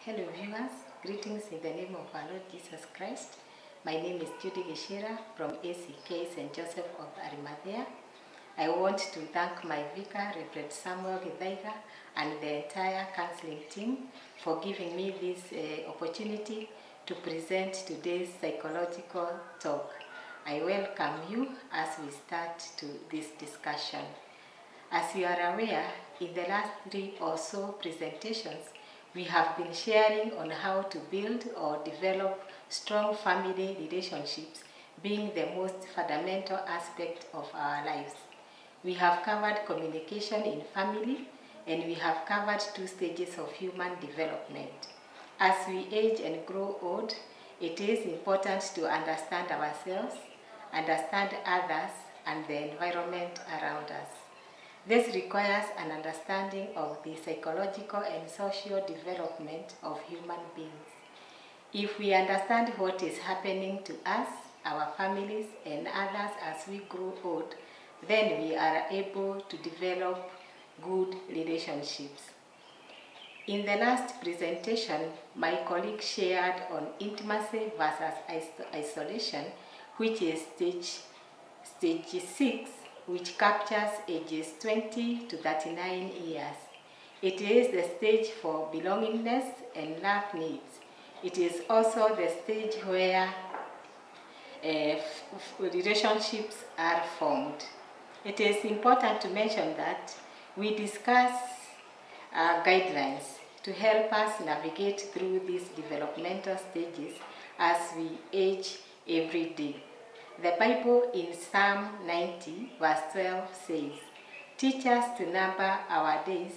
Hello viewers, greetings in the name of our Lord Jesus Christ. My name is Judy Gichira from ACK St. Joseph of Arimathea. I want to thank my vicar, Reverend Samuel Githaiga, and the entire counseling team for giving me this opportunity to present today's psychological talk. I welcome you as we start to this discussion. As you are aware, in the last 3 or so presentations, we have been sharing on how to build or develop strong family relationships, being the most fundamental aspect of our lives. We have covered communication in family, and we have covered 2 stages of human development. As we age and grow old, it is important to understand ourselves, understand others, and the environment around us. This requires an understanding of the psychological and social development of human beings. If we understand what is happening to us, our families, and others as we grow old, then we are able to develop good relationships. In the last presentation, my colleague shared on intimacy versus isolation, which is stage 6, which captures ages 20 to 39 years. It is the stage for belongingness and love needs. It is also the stage where relationships are formed. It is important to mention that we discuss guidelines to help us navigate through these developmental stages as we age every day. The Bible in Psalm 90 verse 12 says, "Teach us to number our days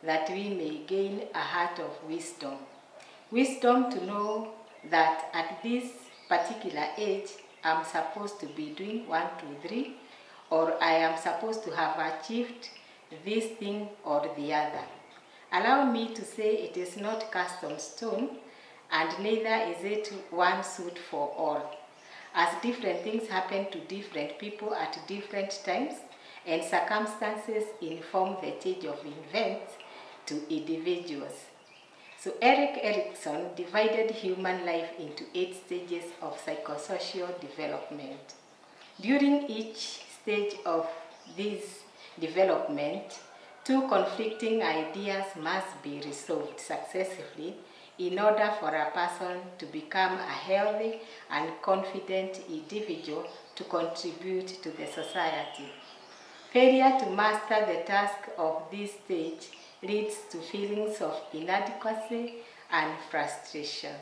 that we may gain a heart of wisdom." Wisdom to know that at this particular age, I'm supposed to be doing 1, 2, 3, or I am supposed to have achieved this thing or the other. Allow me to say it is not cast on stone, and neither is it one suit for all, as different things happen to different people at different times, and circumstances inform the change of events to individuals. So Erik Erikson divided human life into 8 stages of psychosocial development. During each stage of this development, 2 conflicting ideas must be resolved successively in order for a person to become a healthy and confident individual to contribute to the society. Failure to master the task of this stage leads to feelings of inadequacy and frustration.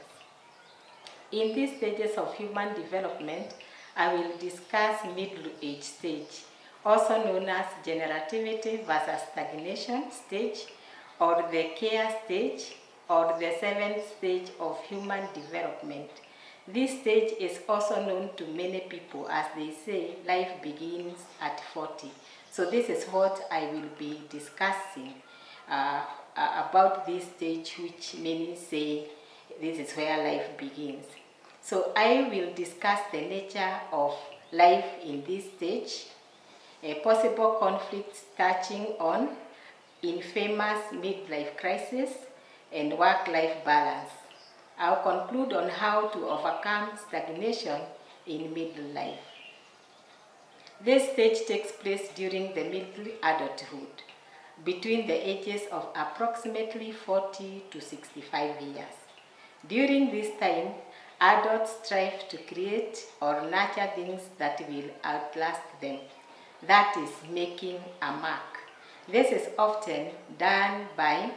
In these stages of human development, I will discuss middle age stage, also known as generativity versus stagnation stage, or the care stage, or the 7th stage of human development. This stage is also known to many people as they say life begins at 40. So this is what I will be discussing about this stage, which many say this is where life begins. So I will discuss the nature of life in this stage, possible conflicts touching on infamous midlife crisis, and work-life balance. I'll conclude on how to overcome stagnation in middle life. This stage takes place during the middle adulthood, between the ages of approximately 40 to 65 years. During this time, adults strive to create or nurture things that will outlast them. That is making a mark. This is often done by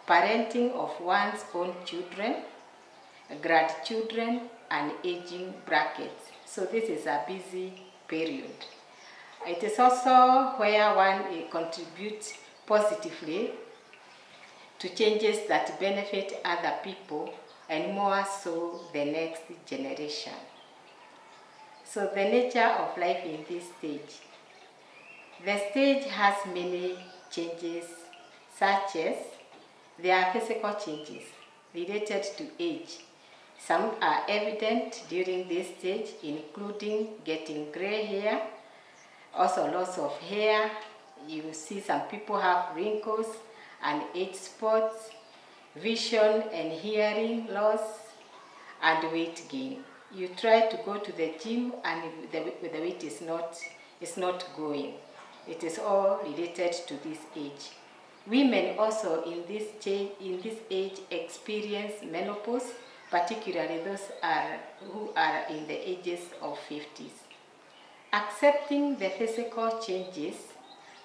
parenting of one's own children, grandchildren, and aging brackets. So this is a busy period. It is also where one contributes positively to changes that benefit other people, and more so the next generation. So the nature of life in this stage. The stage has many changes, such as there are physical changes related to age. Some are evident during this stage, including getting gray hair, also loss of hair. You see some people have wrinkles and age spots. vision and hearing loss, and weight gain. You try to go to the gym and the weight is not going. It is all related to this age. Women also in this age experience menopause, particularly those who are in the ages of 50s. Accepting the physical changes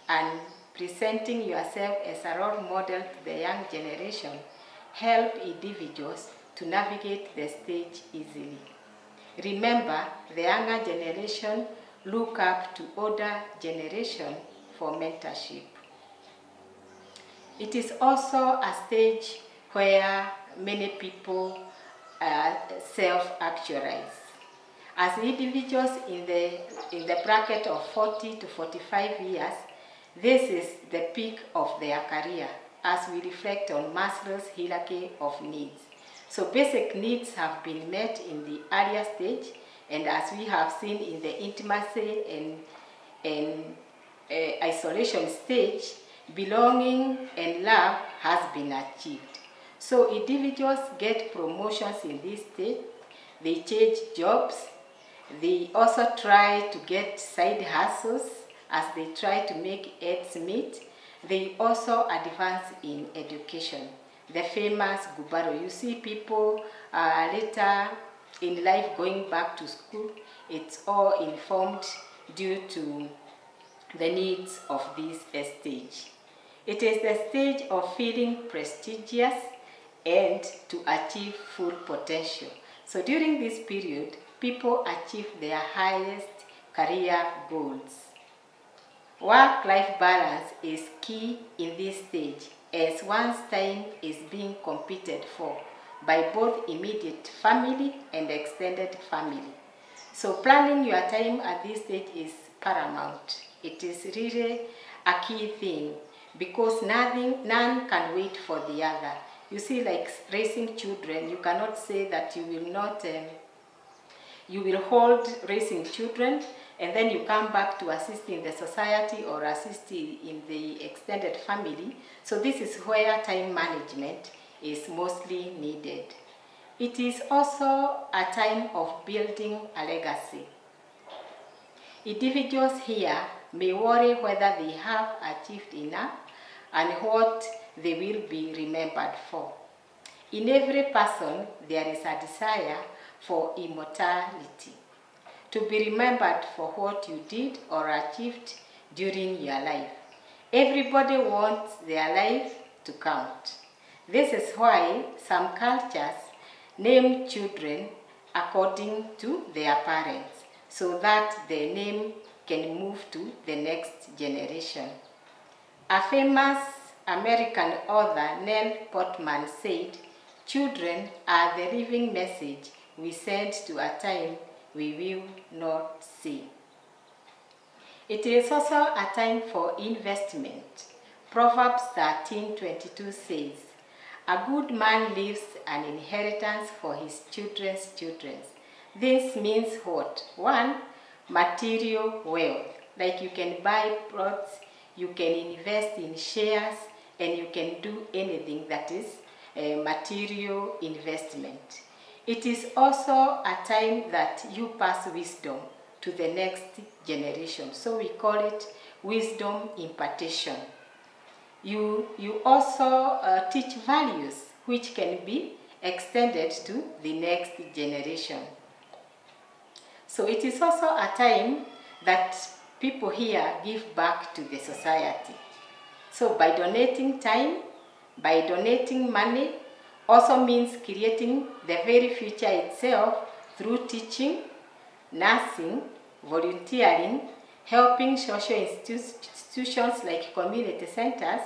and presenting yourself as a role model to the young generation help individuals to navigate the stage easily. Remember, the younger generation look up to older generation for mentorship. It is also a stage where many people self-actualize. As individuals in the bracket of 40 to 45 years, this is the peak of their career as we reflect on Maslow's hierarchy of needs. So basic needs have been met in the earlier stage, and as we have seen in the intimacy and isolation stage, belonging and love has been achieved. So individuals get promotions in this stage, they change jobs, they also try to get side hustles as they try to make ends meet. They also advance in education. The famous Gubaro, you see people later in life going back to school. It's all informed due to the needs of this stage. It is the stage of feeling prestigious and to achieve full potential. So during this period, people achieve their highest career goals. Work-life balance is key in this stage as one's time is being competed for by both immediate family and extended family. So planning your time at this stage is paramount. It is really a key thing because none can wait for the other. You see, like raising children, you cannot say that you will hold raising children and then you come back to assist in the society or assist in the extended family. So this is where time management is mostly needed. It is also a time of building a legacy. Individuals here may worry whether they have achieved enough and what they will be remembered for. In every person, there is a desire for immortality, to be remembered for what you did or achieved during your life. Everybody wants their life to count. This is why some cultures name children according to their parents, so that the name can move to the next generation. A famous American author, Nell Portman, said, "Children are the living message we send to a time we will not see." It is also a time for investment. Proverbs 13:22 says, "A good man leaves an inheritance for his children's children." This means what? One, material wealth. Like you can buy plots, you can invest in shares, and you can do anything that is a material investment. It is also a time that you pass wisdom to the next generation. So we call it wisdom impartation. You also teach values which can be extended to the next generation. So it is also a time that people here give back to the society. So by donating time, by donating money, also means creating the very future itself through teaching, nursing, volunteering, helping social institutions like community centers,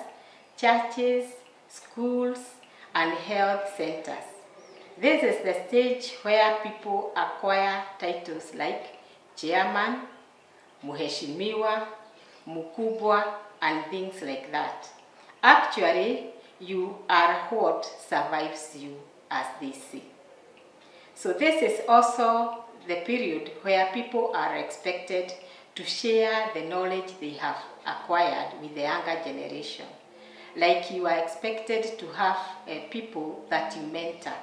churches, schools, and health centers. This is the stage where people acquire titles like chairman, muheshimiwa, mukubwa, and things like that. Actually, you are what survives you, as they say. So this is also the period where people are expected to share the knowledge they have acquired with the younger generation. like you are expected to have people that you mentor,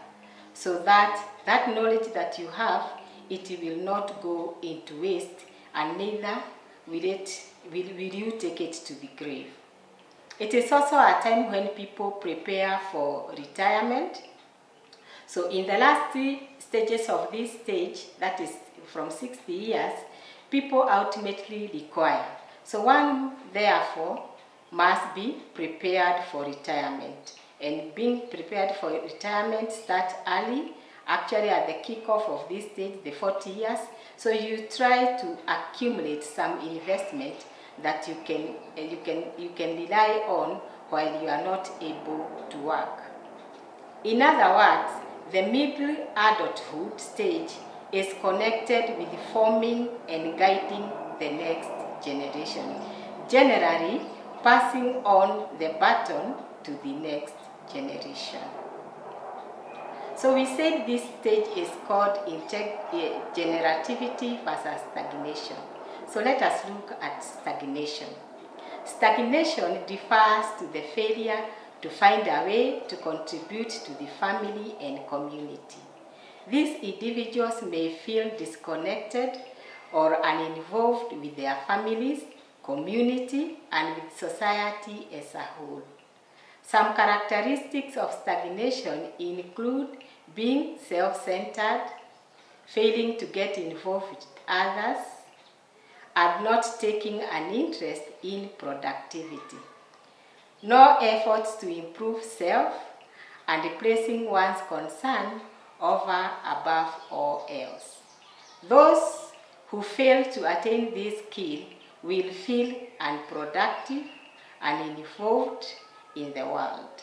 so that that knowledge that you have, it will not go into waste, and neither will you take it to the grave. It is also a time when people prepare for retirement. So in the last 3 stages of this stage, that is from 60 years, people ultimately require. So one, therefore, must be prepared for retirement. And being prepared for retirement starts early, actually at the kickoff of this stage, the 40 years. So you try to accumulate some investment that you can rely on while you are not able to work. In other words, the middle adulthood stage is connected with forming and guiding the next generation, generally passing on the baton to the next generation. So we said this stage is called generativity versus stagnation. So let us look at stagnation. Stagnation refers to the failure to find a way to contribute to the family and community. These individuals may feel disconnected or uninvolved with their families, community, and with society as a whole. Some characteristics of stagnation include being self-centered, failing to get involved with others, and not taking an interest in productivity. No efforts to improve self, and placing one's concern over above all else. Those who fail to attain this skill will feel unproductive and involved in the world.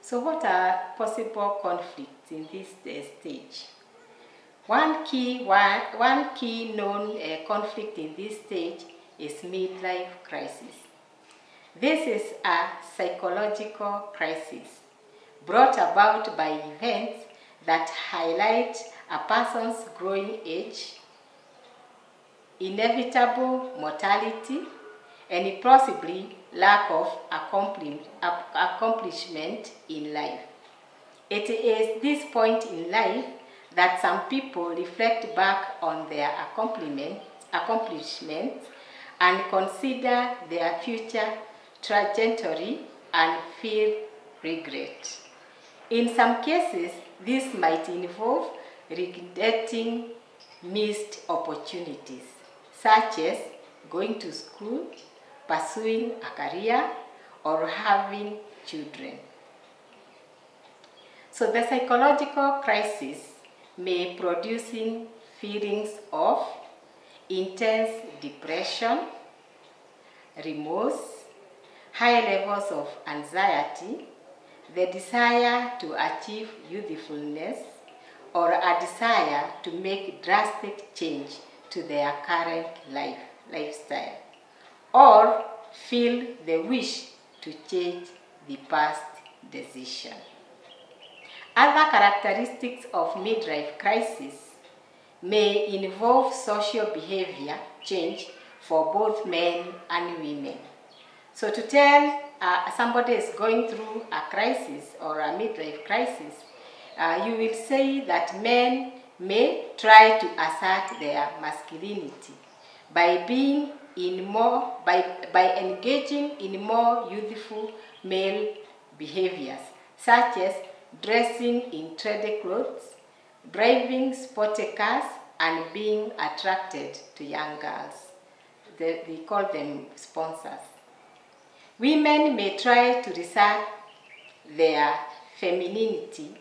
So what are possible conflicts in this stage? One key known conflict in this stage is midlife crisis. This is a psychological crisis brought about by events that highlight a person's growing age, inevitable mortality, and possibly lack of accomplishment in life. It is this point in life that some people reflect back on their accomplishments and consider their future trajectory and feel regret. In some cases, this might involve regretting missed opportunities, such as going to school, pursuing a career, or having children. So the psychological crisis may produce feelings of intense depression, remorse, high levels of anxiety, the desire to achieve youthfulness, or a desire to make drastic change to their current lifestyle, or feel the wish to change the past decision. Other characteristics of midlife crisis may involve social behavior change for both men and women. So to tell somebody is going through a crisis or a midlife crisis, you will say that men may try to assert their masculinity by engaging in more youthful male behaviors, such as dressing in trendy clothes, driving sporty cars, and being attracted to young girls. They call them sponsors. Women may try to reassert their femininity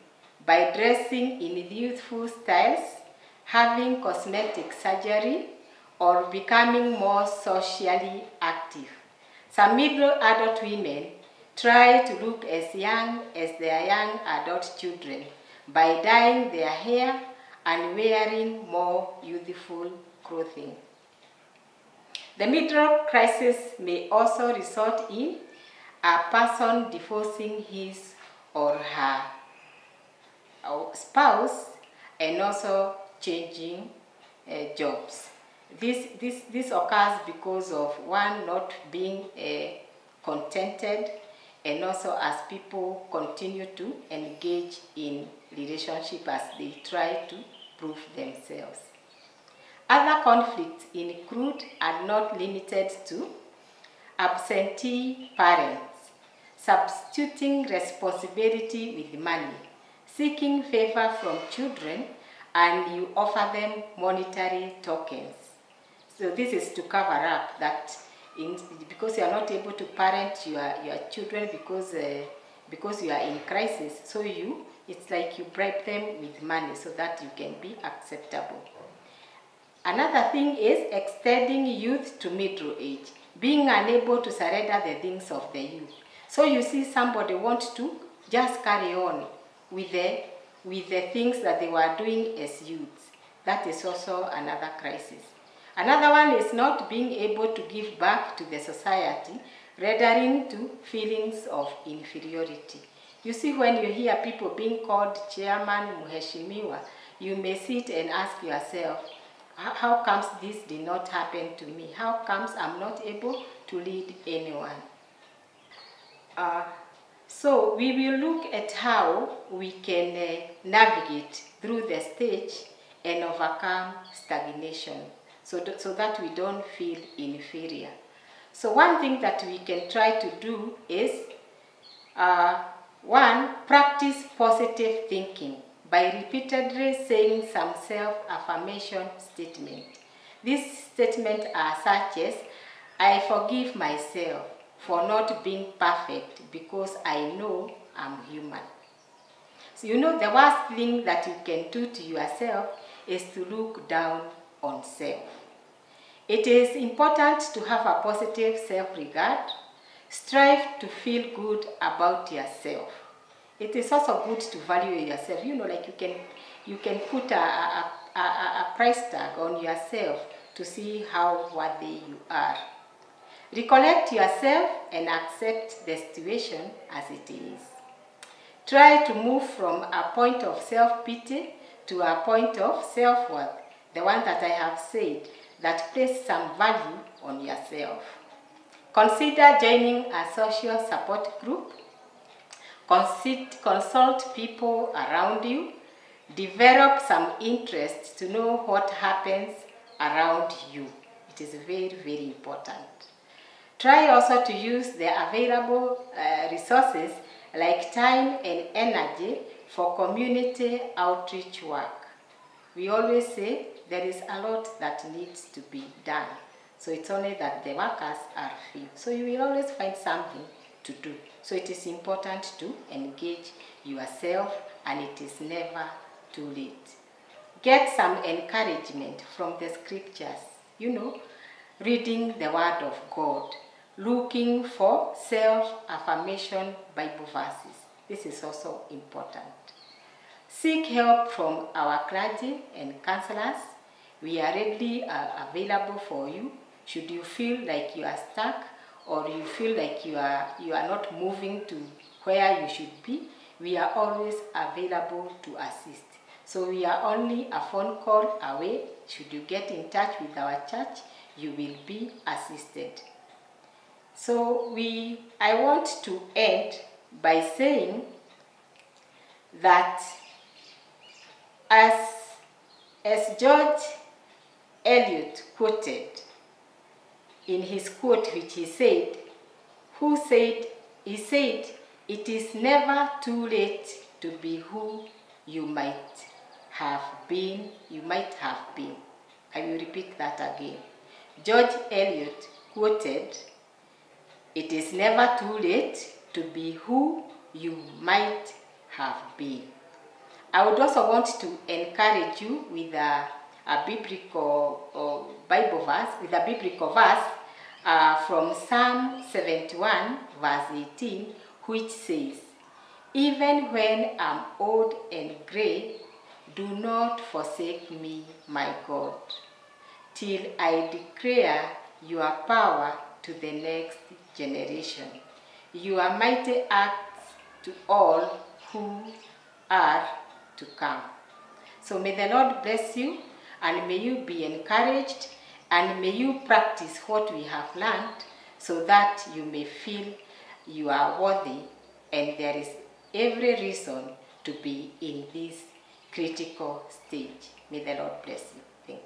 by dressing in youthful styles, having cosmetic surgery, or becoming more socially active. Some middle adult women try to look as young as their young adult children by dyeing their hair and wearing more youthful clothing. The midlife crisis may also result in a person divorcing his or her spouse and also changing jobs. This occurs because of one not being contented, and also as people continue to engage in relationship as they try to prove themselves. Other conflicts include and not limited to absentee parents, substituting responsibility with money, seeking favor from children, and you offer them monetary tokens. So this is to cover up that because you are not able to parent your children because you are in crisis, so it's like you bribe them with money so that you can be acceptable. Another thing is extending youth to middle age, being unable to surrender the things of the youth. So you see somebody wants to just carry on with the things that they were doing as youths. That is also another crisis. Another one is not being able to give back to the society, rendering to feelings of inferiority. You see, when you hear people being called chairman, muheshimiwa, you may sit and ask yourself, how comes this did not happen to me? How comes I'm not able to lead anyone? So we will look at how we can navigate through the stage and overcome stagnation so that we don't feel inferior. So one thing that we can try to do is, one, practice positive thinking by repeatedly saying some self-affirmation statements. These statements are such as, I forgive myself for not being perfect because I know I'm human. So you know the worst thing that you can do to yourself is to look down on self. It is important to have a positive self-regard. Strive to feel good about yourself. It is also good to value yourself. You know, like you can put a price tag on yourself to see how worthy you are. Recollect yourself and accept the situation as it is. Try to move from a point of self-pity to a point of self-worth, the one that I have said, that place some value on yourself. Consider joining a social support group. Consult people around you. Develop some interest to know what happens around you. It is very, very important. Try also to use the available resources like time and energy for community outreach work. We always say there is a lot that needs to be done. So it's only that the workers are few. So you will always find something to do. So it is important to engage yourself, and it is never too late. Get some encouragement from the scriptures. You know, reading the word of God. Looking for self-affirmation Bible verses. This is also important. Seek help from our clergy and counselors. We are readily available for you. Should you feel like you are stuck or you feel like you are not moving to where you should be, we are always available to assist. So we are only a phone call away. Should you get in touch with our church, you will be assisted. So I want to end by saying that as George Eliot quoted in his quote, which he said, he said, it is never too late to be who you might have been. I will repeat that again. George Eliot quoted, it is never too late to be who you might have been. I would also want to encourage you with a biblical Bible verse, from Psalm 71 verse 18, which says, even when I'm old and grey, do not forsake me, my God, till I declare your power to the next generation, your mighty acts to all who are to come. So may the Lord bless you, and may you be encouraged, and may you practice what we have learned, so that you may feel you are worthy and there is every reason to be in this critical stage. May the Lord bless you. Thank you.